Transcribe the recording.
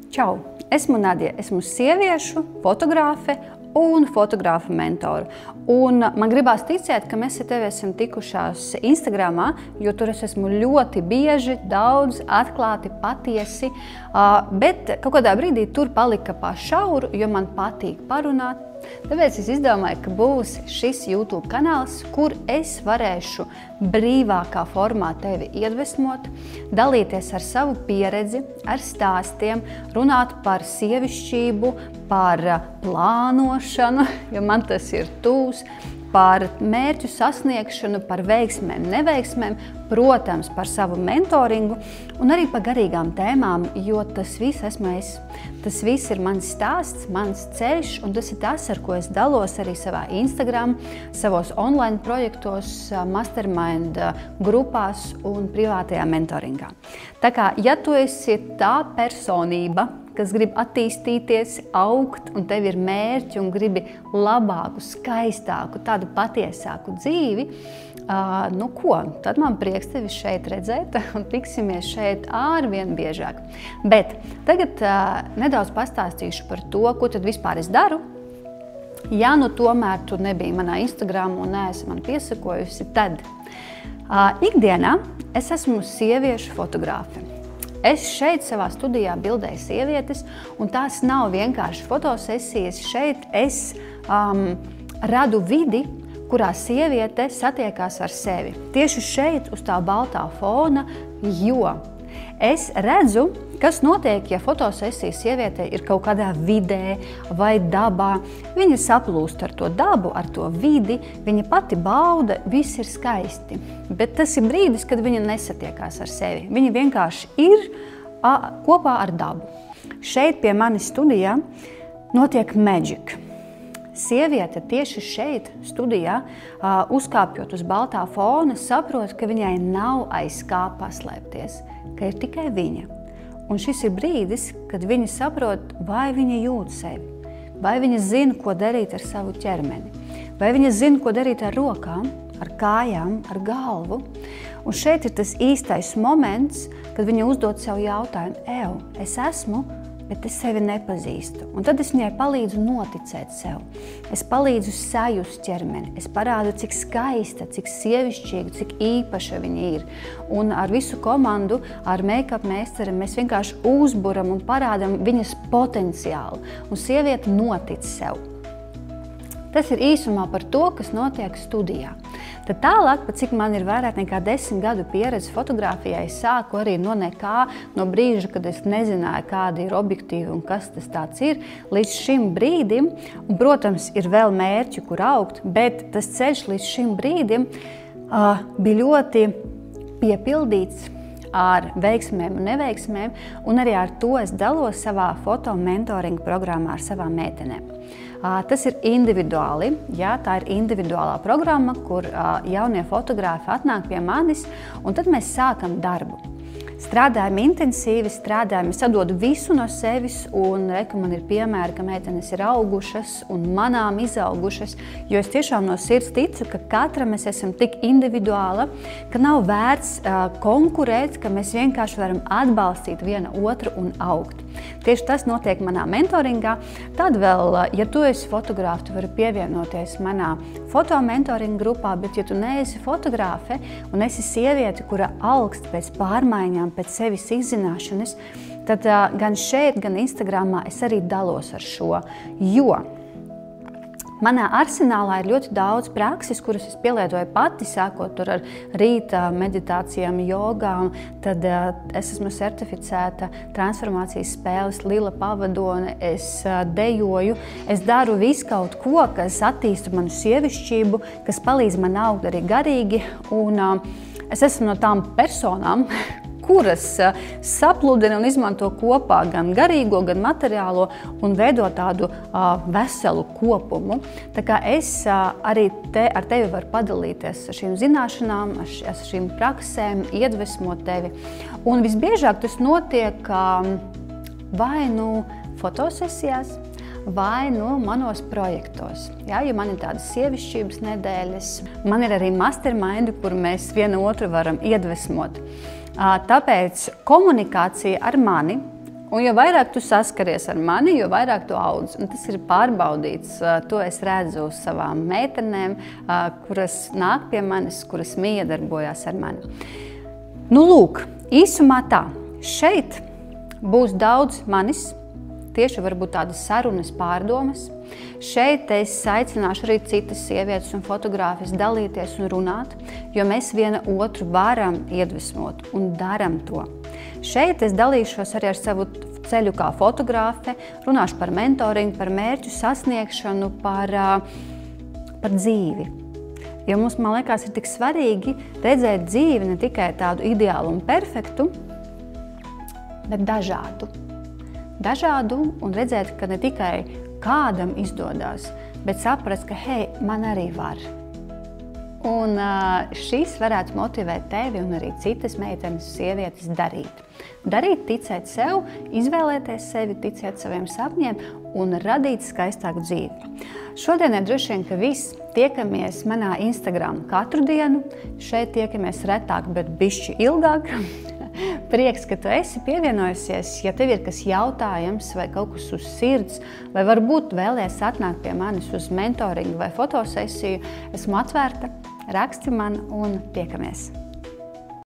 Čau! Esmu Nadja, esmu sieviešu fotogrāfe un fotogrāfa mentora. Un man gribās ticēt, ka mēs ar tevi esam tikušās Instagramā, jo tur es esmu ļoti bieži, daudz, atklāti, patiesi, bet kaut kādā brīdī tur palika pa šauru, jo man patīk parunāt. Tāpēc es izdomāju, ka būs šis YouTube kanāls, kur es varēšu brīvākā formā tevi iedvesmot, dalīties ar savu pieredzi, ar stāstiem, runāt par sievišķību, par plānošanu, jo man tas ir tūs, par mērķu sasniegšanu, par veiksmēm, neveiksmēm, protams, par savu mentoringu un arī par garīgām tēmām, jo tas viss esmu es. Tas viss ir mans stāsts, mans ceļš, un tas ir tas, ar ko es dalos arī savā Instagram, savos online projektos, mastermind grupās un privātajā mentoringā. Tā kā, ja tu esi tā personība, kas grib attīstīties, augt, un tev ir mērķi un gribi labāku, skaistāku, tādu patiesāku dzīvi, tad man prieks tevi šeit redzēt un tiksimies šeit arvien biežāk. Bet tagad nedaudz pastāstīšu par to, ko tad vispār es daru. Ja nu tomēr tu nebija manā Instagram un neesi man piesakojusi, tad ikdienā es esmu sieviešu fotogrāfe. Es šeit savā studijā bildēju sievietes, un tās nav vienkārši fotosesijas. Šeit es radu vidi, kurā sieviete satiekās ar sevi. Tieši šeit uz tā baltā fona, jo es redzu, kas notiek, ja fotosesija sieviete ir kaut kādā vidē vai dabā. Viņa saplūst ar to dabu, ar to vidi, viņa pati bauda, viss ir skaisti. Bet tas ir brīdis, kad viņa nesatiekās ar sevi. Viņa vienkārši ir kopā ar dabu. Šeit pie manis studijā notiek magic. Sieviete tieši šeit studijā, uzkāpjot uz baltā fona, saprot, ka viņai nav aiz kā paslēpties, ka ir tikai viņa. Un šis ir brīdis, kad viņa saprot, vai viņa jūt sevi, vai viņa zina, ko darīt ar savu ķermeni, vai viņa zina, ko darīt ar rokām, ar kājām, ar galvu. Un šeit ir tas īstais moments, kad viņa uzdod sev jautājumu, es esmu, bet es sevi nepazīstu. Un tad es viņai palīdzu noticēt sev. Es palīdzu sajust ķermeni. Es parādu, cik skaista, cik sievišķīga, cik īpaša viņa ir. Un ar visu komandu, ar make-up meistaru, mēs vienkārši uzburam un parādam viņas potenciālu. Un sieviete notic sev. Tas ir īsumā par to, kas notiek studijā. Tad tālāk, pat cik man ir vairāk nekā 10 gadu pieredze fotogrāfijā, es sāku arī no nekā, no brīža, kad es nezināju, kādi ir objektīvi un kas tas tāds ir, līdz šim brīdim, un, protams, ir vēl mērķi, kur augt, bet tas ceļš līdz šim brīdim bija ļoti piepildīts ar veiksmēm un neveiksmēm, un arī ar to es dalos savā fotomentoringa programmā ar savām meitenēm. Tas ir individuāli, tā ir individuālā programma, kur jaunie fotogrāfi atnāk pie manis, un tad mēs sākam darbu. Strādājam intensīvi, es atdodu visu no sevis, un man ir piemēri, ka meitenes ir augušas un manām izaugušas, jo es tiešām no sirds ticu, ka katra mēs esam tik individuāla, ka nav vērts konkurēt, ka mēs vienkārši varam atbalstīt viena otru un augt. Tieši tas notiek manā mentoringā. Tad vēl, ja tu esi fotogrāfe, tu vari pievienoties manā fotomentoringa grupā, bet ja tu neesi fotogrāfe un esi sieviete, kura augst pēc pārmaiņām, pēc sevis izzināšanas, tad gan šeit, gan Instagramā es arī dalos ar šo, jo manā arsenālā ir ļoti daudz prakses, kuras es pielietoju pati, sākot tur ar rīta meditācijām, jogām, tad es esmu certificēta transformācijas spēles lila pavadone, es dejoju, es daru visu kaut ko, kas attīsta manu sievišķību, kas palīdz man augt arī garīgi, un es esmu no tām personām, kuras sapludina un izmanto kopā gan garīgo, gan materiālo un veido tādu veselu kopumu. Tā kā es arī ar tevi varu padalīties ar šīm zināšanām, ar šīm praksēm, iedvesmot tevi. Un visbiežāk tas notiek vai nu fotosesijās, vai no manos projektos. Ja man ir tādas sievišķības nedēļas, man ir arī mastermindi, kur mēs vienu otru varam iedvesmot. Tāpēc komunikācija ar mani Un jo vairāk tu saskaries ar mani, jo vairāk tu audz. Un tas ir pārbaudīts. To es redzu uz savām meitenēm, kuras nāk pie manis, kuras miedarbojās ar mani. Nu, lūk, īsumā tā. Šeit būs daudz manis, tieši varbūt tādas sarunas, pārdomas. Šeit es aicināšu arī citas sievietes un fotogrāfijas dalīties un runāt, jo mēs viena otru varam iedvesmot un daram to. Šeit es dalīšos arī ar savu ceļu kā fotogrāfe, runāšu par mentoringu, par mērķu sasniegšanu, par dzīvi. Jo mums, man liekas, ir tik svarīgi redzēt dzīvi ne tikai tādu ideālu un perfektu, bet dažādu. Dažādu un redzēt, ka ne tikai kādam izdodas, bet saprast, ka hei, man arī var. Un šis varētu motivēt tevi un arī citas meitenes, sievietes darīt. Darīt, ticēt sev, izvēlēties sevi, ticēt saviem sapņiem un radīt skaistāku dzīvi. Šodienai droši vien, ka viss. Tiekamies manā Instagram katru dienu. Šeit tiekamies retāk, bet bišķi ilgāk. Prieks, ka tu esi pievienojusies. Ja tev ir kas jautājums vai kaut kas uz sirds, vai varbūt vēlies atnākt pie manis uz mentoringu vai fotosesiju, esmu atvērta, raksti man un tiekamies.